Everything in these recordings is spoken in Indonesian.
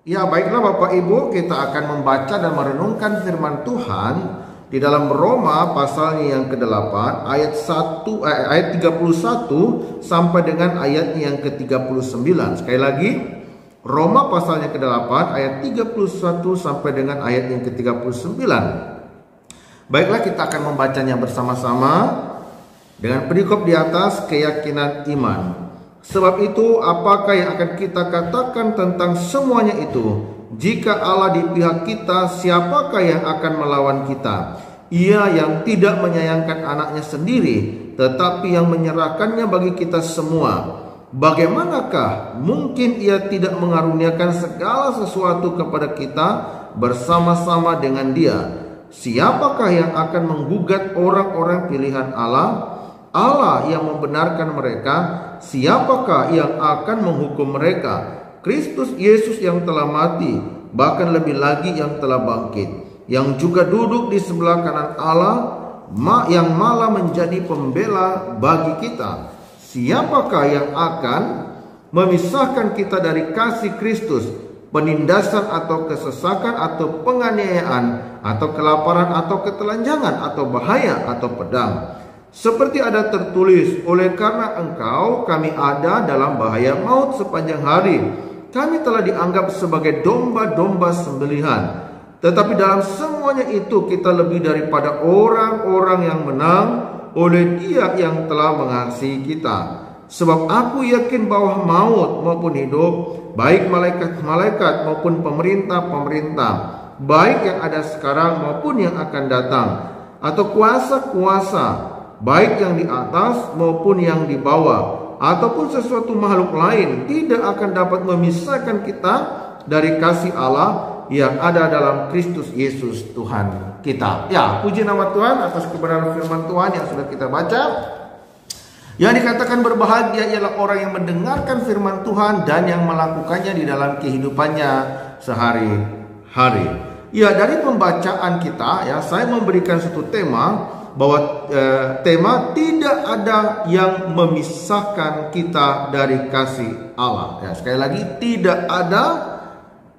Ya, baiklah Bapak Ibu, kita akan membaca dan merenungkan firman Tuhan di dalam Roma pasalnya yang ke-8 ayat 31 sampai dengan ayatnya yang ke-39. Sekali lagi, Roma pasalnya ke-8 ayat 31 sampai dengan ayat yang ke-39. Baiklah, kita akan membacanya bersama-sama dengan perikop di atas keyakinan iman. Sebab itu, apakah yang akan kita katakan tentang semuanya itu? Jika Allah di pihak kita, siapakah yang akan melawan kita? Ia yang tidak menyayangkan anaknya sendiri, tetapi yang menyerahkannya bagi kita semua. Bagaimanakah mungkin ia tidak mengaruniakan segala sesuatu kepada kita bersama-sama dengan Dia? Siapakah yang akan menggugat orang-orang pilihan Allah? Allah yang membenarkan mereka, siapakah yang akan menghukum mereka? Kristus Yesus yang telah mati, bahkan lebih lagi yang telah bangkit, yang juga duduk di sebelah kanan Allah, yang malah menjadi pembela bagi kita. Siapakah yang akan memisahkan kita dari kasih Kristus? Penindasan atau kesesakan atau penganiayaan atau kelaparan atau ketelanjangan atau bahaya atau pedang? Seperti ada tertulis, oleh karena engkau kami ada dalam bahaya maut sepanjang hari. Kami telah dianggap sebagai domba-domba sembelihan. Tetapi dalam semuanya itu kita lebih daripada orang-orang yang menang oleh Dia yang telah mengasihi kita. Sebab aku yakin bahwa maut maupun hidup, baik malaikat-malaikat maupun pemerintah-pemerintah, baik yang ada sekarang maupun yang akan datang, atau kuasa-kuasa, baik yang di atas maupun yang di bawah, ataupun sesuatu makhluk lain, tidak akan dapat memisahkan kita dari kasih Allah yang ada dalam Kristus Yesus Tuhan kita. Ya, puji nama Tuhan atas kebenaran firman Tuhan yang sudah kita baca. Yang dikatakan berbahagia ialah orang yang mendengarkan firman Tuhan dan yang melakukannya di dalam kehidupannya sehari-hari. Ya, dari pembacaan kita, ya, saya memberikan satu tema bahwa tema tidak ada yang memisahkan kita dari kasih Allah. Ya, sekali lagi, tidak ada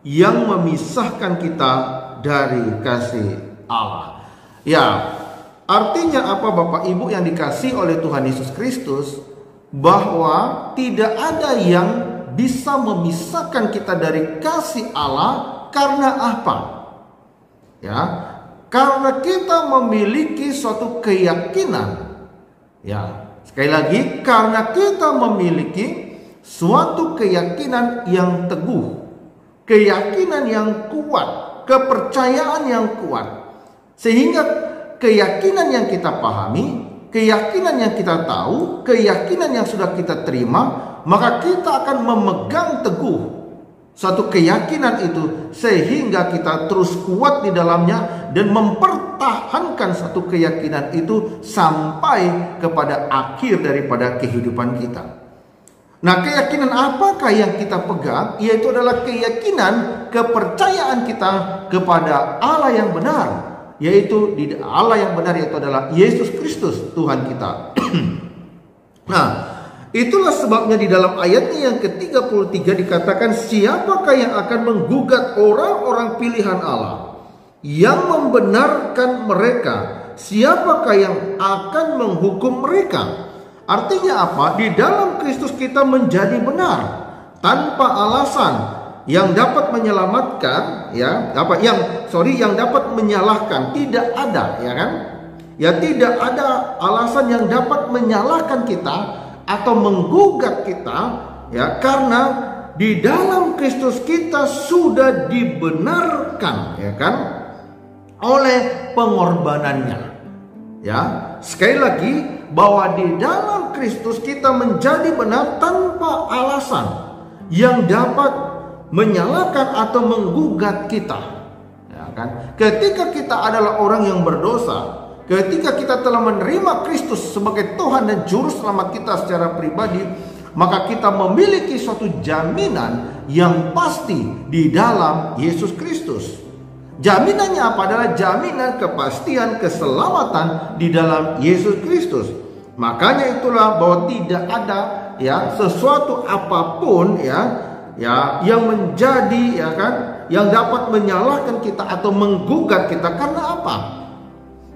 yang memisahkan kita dari kasih Allah. Ya, artinya apa Bapak Ibu yang dikasihi oleh Tuhan Yesus Kristus? Bahwa tidak ada yang bisa memisahkan kita dari kasih Allah. Karena apa? Ya, karena kita memiliki suatu keyakinan. Ya, sekali lagi, karena kita memiliki suatu keyakinan yang teguh, keyakinan yang kuat, kepercayaan yang kuat, sehingga keyakinan yang kita pahami, keyakinan yang kita tahu, keyakinan yang sudah kita terima, maka kita akan memegang teguh suatu keyakinan itu sehingga kita terus kuat di dalamnya dan mempertahankan satu keyakinan itu sampai kepada akhir daripada kehidupan kita. Nah, keyakinan apakah yang kita pegang? Yaitu adalah keyakinan, kepercayaan kita kepada Allah yang benar, yaitu di Allah yang benar, yaitu adalah Yesus Kristus Tuhan kita. Nah, itulah sebabnya di dalam ayatnya yang ke-33 dikatakan, siapakah yang akan menggugat orang-orang pilihan Allah, yang membenarkan mereka? Siapakah yang akan menghukum mereka? Artinya apa? Di dalam Kristus kita menjadi benar tanpa alasan. Yang dapat menyelamatkan, ya, yang dapat menyalahkan tidak ada, ya kan? Ya, tidak ada alasan yang dapat menyalahkan kita atau menggugat kita, ya, karena di dalam Kristus kita sudah dibenarkan, ya kan, oleh pengorbanannya. Ya, sekali lagi, bahwa di dalam Kristus kita menjadi benar tanpa alasan yang dapat menyalahkan atau menggugat kita, ya kan? Ketika kita adalah orang yang berdosa, ketika kita telah menerima Kristus sebagai Tuhan dan Juru Selamat kita secara pribadi, maka kita memiliki suatu jaminan yang pasti di dalam Yesus Kristus. Jaminannya apa? Adalah jaminan kepastian keselamatan di dalam Yesus Kristus. Makanya itulah bahwa tidak ada, ya, sesuatu apapun, ya, ya, yang menjadi, ya kan, yang dapat menyalahkan kita atau menggugat kita. Karena apa?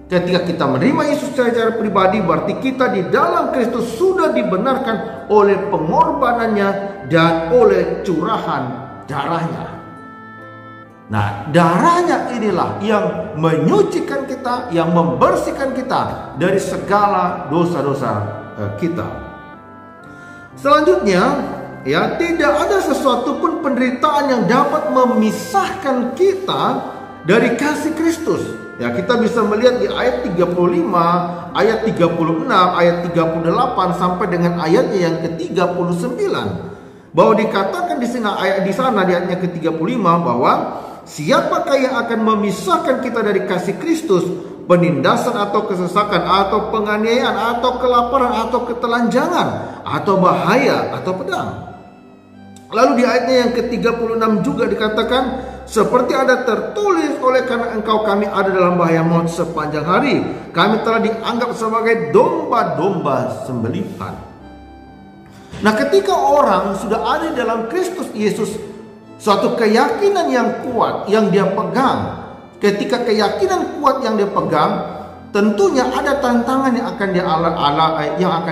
Ketika kita menerima Yesus secara pribadi, berarti kita di dalam Kristus sudah dibenarkan oleh pengorbanannya dan oleh curahan darahnya. Nah, darahnya inilah yang menyucikan kita, yang membersihkan kita dari segala dosa-dosa kita. Selanjutnya, ya, tidak ada sesuatu pun penderitaan yang dapat memisahkan kita dari kasih Kristus. Ya, kita bisa melihat di ayat 35, ayat 36, ayat 38 sampai dengan ayatnya yang ke-39. Bahwa dikatakan di sana di ayatnya ke-35 bahwa siapakah yang akan memisahkan kita dari kasih Kristus? Penindasan atau kesesakan atau penganiayaan atau kelaparan atau ketelanjangan atau bahaya atau pedang. Lalu di ayatnya yang ke-36 juga dikatakan, seperti ada tertulis, oleh karena engkau kami ada dalam bahaya maut sepanjang hari, kami telah dianggap sebagai domba-domba sembelihan. Nah, ketika orang sudah ada dalam Kristus Yesus, suatu keyakinan yang kuat yang dia pegang, ketika keyakinan kuat yang dia pegang, tentunya ada tantangan yang akan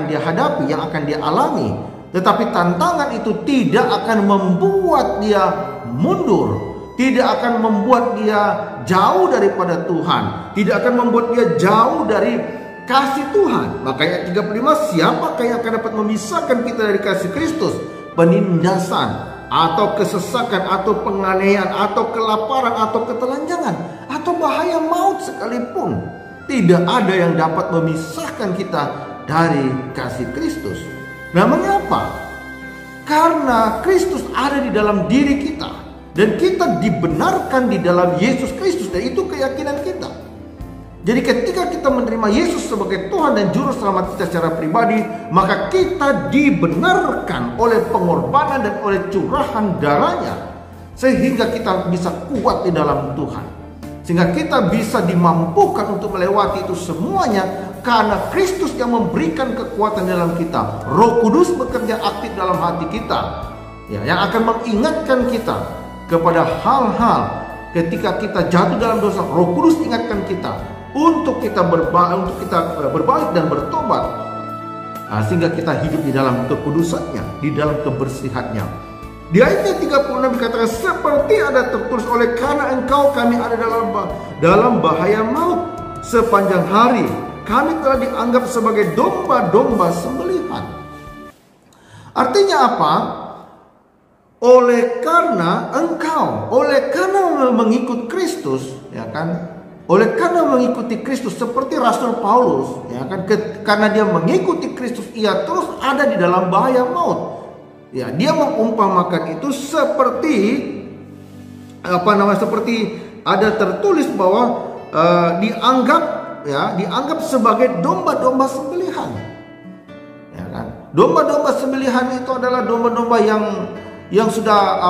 dia hadapi, yang akan dia alami. Tetapi tantangan itu tidak akan membuat dia mundur, tidak akan membuat dia jauh daripada Tuhan, tidak akan membuat dia jauh dari kasih Tuhan. Makanya 35, siapakah yang akan dapat memisahkan kita dari kasih Kristus? Penindasan atau kesesakan atau penganiayaan atau kelaparan atau ketelanjangan atau bahaya maut sekalipun, tidak ada yang dapat memisahkan kita dari kasih Kristus. Nah, mengapa? Karena Kristus ada di dalam diri kita dan kita dibenarkan di dalam Yesus Kristus, dan itu keyakinan kita. Jadi ketika kita menerima Yesus sebagai Tuhan dan Juru Selamat kita secara pribadi, maka kita dibenarkan oleh pengorbanan dan oleh curahan darahnya, sehingga kita bisa kuat di dalam Tuhan, sehingga kita bisa dimampukan untuk melewati itu semuanya karena Kristus yang memberikan kekuatan dalam kita. Roh Kudus bekerja aktif dalam hati kita, ya, yang akan mengingatkan kita kepada hal-hal ketika kita jatuh dalam dosa. Roh Kudus ingatkan kita untuk kita berbalik dan bertobat, sehingga kita hidup di dalam kekudusannya, di dalam kebersihannya. Di ayatnya 36 dikatakan, seperti ada tertulis, oleh karena engkau kami ada dalam bahaya maut sepanjang hari, kami telah dianggap sebagai domba-domba sembelihan. Artinya apa? Oleh karena mengikut Kristus, ya kan? Oleh karena mengikuti Kristus, seperti Rasul Paulus, ya kan, karena dia mengikuti Kristus, ia terus ada di dalam bahaya maut. Ya, dia mengumpamakan itu seperti seperti ada tertulis bahwa dianggap sebagai domba-domba sembelihan. Ya kan? Domba-domba sembelihan itu adalah domba-domba yang sudah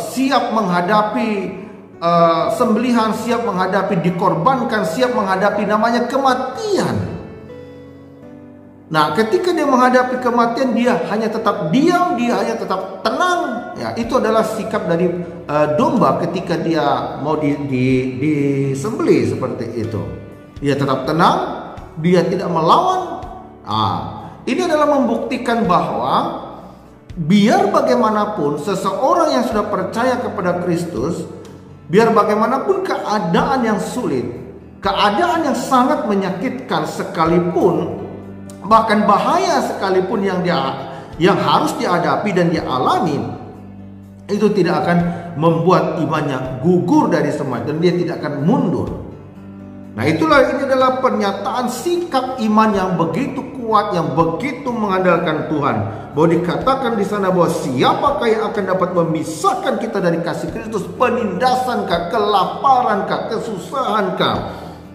siap menghadapi sembelihan, siap menghadapi dikorbankan, siap menghadapi namanya kematian. Nah, ketika dia menghadapi kematian, dia hanya tetap diam, dia hanya tetap tenang. Ya, itu adalah sikap dari domba ketika dia mau disembelih seperti itu. Dia tetap tenang, dia tidak melawan. Ini adalah membuktikan bahwa biar bagaimanapun seseorang yang sudah percaya kepada Kristus, biar bagaimanapun keadaan yang sulit, keadaan yang sangat menyakitkan sekalipun, bahkan bahaya sekalipun yang harus dihadapi dan dia alami, itu tidak akan membuat imannya gugur dari semua, dan dia tidak akan mundur. Nah, ini adalah pernyataan sikap iman yang begitu kuat, yang begitu mengandalkan Tuhan. Bahwa dikatakan di sana bahwa siapakah yang akan dapat memisahkan kita dari kasih Kristus? Penindasankah, kelaparankah, kesusahankah,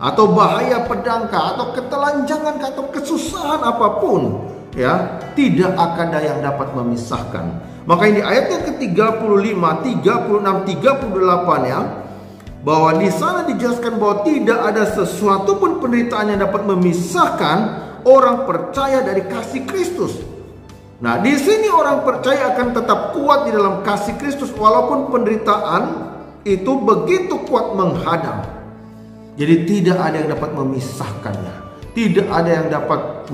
atau bahaya pedangkah, atau ketelanjangankah, atau kesusahan apapun, ya, tidak akan ada yang dapat memisahkan. Maka ini ayatnya ke-35, 36, 38 ya, bahwa di sana dijelaskan bahwa tidak ada sesuatu pun penderitaan yang dapat memisahkan orang percaya dari kasih Kristus. Nah, di sini orang percaya akan tetap kuat di dalam kasih Kristus walaupun penderitaan itu begitu kuat menghadang. Jadi tidak ada yang dapat memisahkannya. Tidak ada yang dapat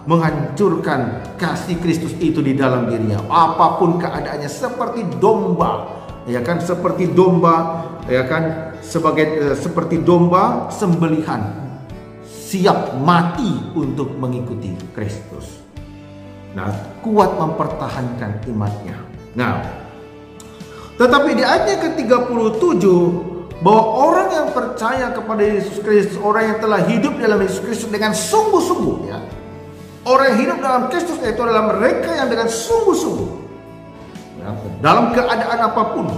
menghancurkan kasih Kristus itu di dalam dirinya. Apapun keadaannya, seperti domba, ya kan, seperti domba, ya kan, seperti domba sembelihan, siap mati untuk mengikuti Kristus. Nah, kuat mempertahankan imannya. Nah, tetapi di ayatnya ke-37, bahwa orang yang percaya kepada Yesus Kristus, orang yang telah hidup dalam Yesus Kristus dengan sungguh-sungguh, ya, orang yang hidup dalam Kristus itu adalah mereka yang dengan sungguh-sungguh, ya, dalam keadaan apapun.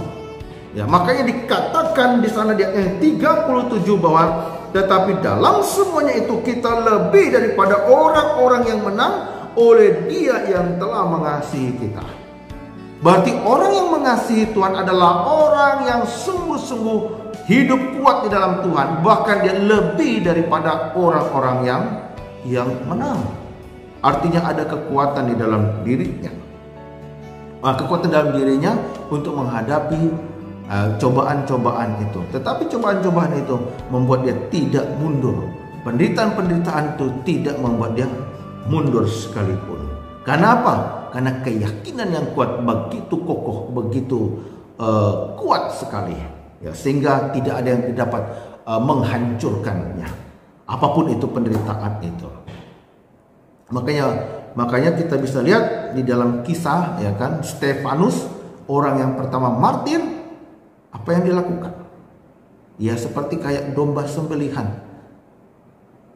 Ya, makanya dikatakan di sana di ayat 37 bahwa tetapi dalam semuanya itu kita lebih daripada orang-orang yang menang oleh Dia yang telah mengasihi kita. Berarti orang yang mengasihi Tuhan adalah orang yang sungguh-sungguh hidup kuat di dalam Tuhan. Bahkan dia lebih daripada orang-orang yang menang. Artinya ada kekuatan di dalam dirinya. Kekuatan dalam dirinya untuk menghadapi cobaan-cobaan itu. Tetapi cobaan-cobaan itu membuat dia tidak mundur. Penderitaan-penderitaan itu tidak membuat dia mundur sekalipun. Karena apa? Karena keyakinan yang kuat begitu kokoh, begitu kuat sekali, ya, sehingga tidak ada yang dapat menghancurkannya. Apapun itu penderitaan itu. Makanya kita bisa lihat di dalam kisah, ya kan, Stefanus, orang yang pertama martir, apa yang dilakukan? Ya seperti kayak domba sembelihan.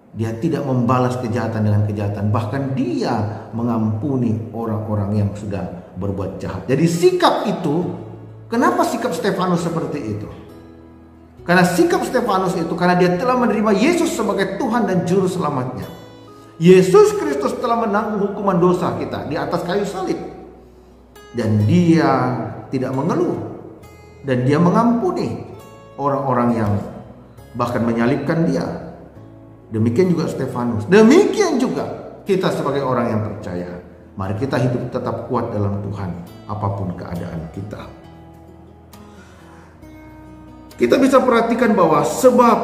Dia tidak membalas kejahatan dengan kejahatan. Bahkan dia mengampuni orang-orang yang sudah berbuat jahat. Jadi sikap itu, kenapa sikap Stefanus seperti itu? Karena sikap Stefanus itu karena dia telah menerima Yesus sebagai Tuhan dan Juru Selamatnya. Yesus Kristus telah menanggung hukuman dosa kita di atas kayu salib. Dan dia tidak mengeluh. Dan dia mengampuni orang-orang yang bahkan menyalibkan dia. Demikian juga Stefanus. Demikian juga kita sebagai orang yang percaya. Mari kita hidup tetap kuat dalam Tuhan apapun keadaan kita. Kita bisa perhatikan bahwa sebab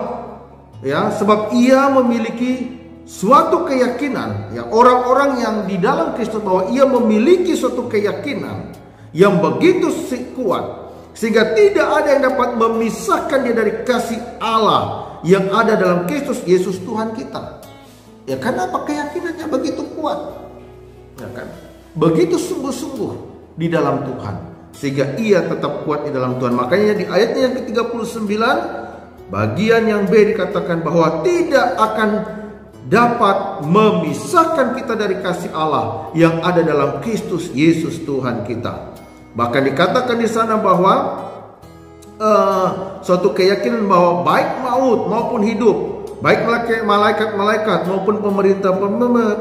ia memiliki suatu keyakinan, ya, orang-orang yang di dalam Kristus, bahwa ia memiliki suatu keyakinan yang begitu kuat sehingga tidak ada yang dapat memisahkan dia dari kasih Allah yang ada dalam Kristus Yesus Tuhan kita. Ya, kenapa keyakinannya begitu kuat? Ya kan? Begitu sungguh-sungguh di dalam Tuhan, sehingga ia tetap kuat di dalam Tuhan. Makanya di ayatnya yang ke-39, bagian yang B dikatakan bahwa tidak akan dapat memisahkan kita dari kasih Allah yang ada dalam Kristus Yesus Tuhan kita. Bahkan dikatakan di sana bahwa suatu keyakinan bahwa baik maut maupun hidup, baik malaikat-malaikat maupun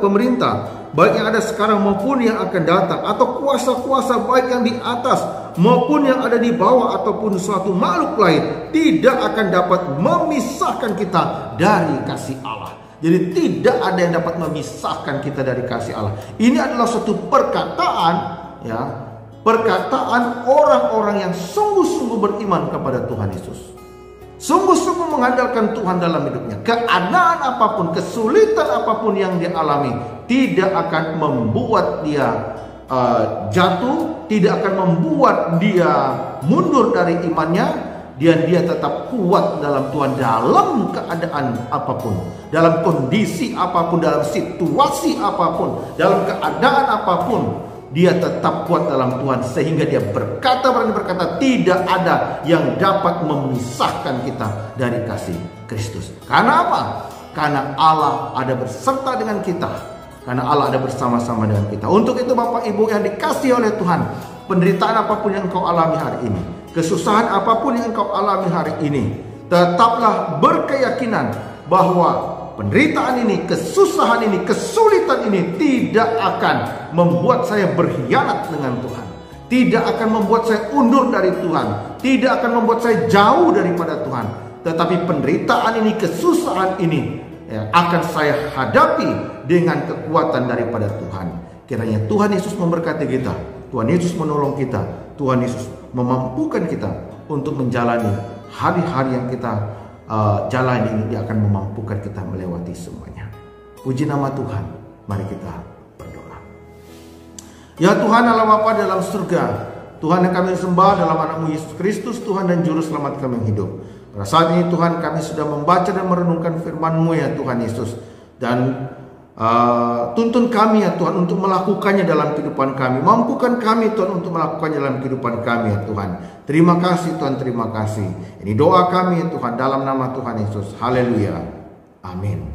pemerintah, baik yang ada sekarang maupun yang akan datang, atau kuasa-kuasa baik yang di atas maupun yang ada di bawah, ataupun suatu makhluk lain, tidak akan dapat memisahkan kita dari kasih Allah. Jadi tidak ada yang dapat memisahkan kita dari kasih Allah. Ini adalah suatu perkataan, ya, perkataan orang-orang yang sungguh-sungguh beriman kepada Tuhan Yesus. Sungguh-sungguh mengandalkan Tuhan dalam hidupnya. Keadaan apapun, kesulitan apapun yang dia alami, tidak akan membuat dia jatuh, tidak akan membuat dia mundur dari imannya. Dia tetap kuat dalam Tuhan dalam keadaan apapun, dalam kondisi apapun, dalam situasi apapun, dalam keadaan apapun. Dia tetap kuat dalam Tuhan sehingga dia berani berkata tidak ada yang dapat memisahkan kita dari kasih Kristus. Karena apa? Karena Allah ada berserta dengan kita. Karena Allah ada bersama-sama dengan kita. Untuk itu Bapak Ibu yang dikasihi oleh Tuhan, penderitaan apapun yang engkau alami hari ini, kesusahan apapun yang engkau alami hari ini, tetaplah berkeyakinan bahwa penderitaan ini, kesusahan ini, kesulitan ini tidak akan membuat saya berkhianat dengan Tuhan. Tidak akan membuat saya undur dari Tuhan. Tidak akan membuat saya jauh daripada Tuhan. Tetapi penderitaan ini, kesusahan ini, ya, akan saya hadapi dengan kekuatan daripada Tuhan. Kiranya Tuhan Yesus memberkati kita, Tuhan Yesus menolong kita, Tuhan Yesus memampukan kita untuk menjalani hari-hari yang kita jalani ini. Dia akan memampukan kita melewati semuanya. Puji nama Tuhan. Mari kita berdoa. Ya Tuhan Allah Bapa dalam surga, Tuhan yang kami sembah dalam anakmu Yesus Kristus, Tuhan dan Juru Selamat kami yang hidup. Pada saat ini Tuhan, kami sudah membaca dan merenungkan firman-Mu ya Tuhan Yesus. Dan tuntun kami ya Tuhan untuk melakukannya dalam kehidupan kami. Mampukan kami Tuhan untuk melakukannya dalam kehidupan kami ya Tuhan. Terima kasih Tuhan, terima kasih. Ini doa kami ya Tuhan dalam nama Tuhan Yesus. Haleluya. Amin.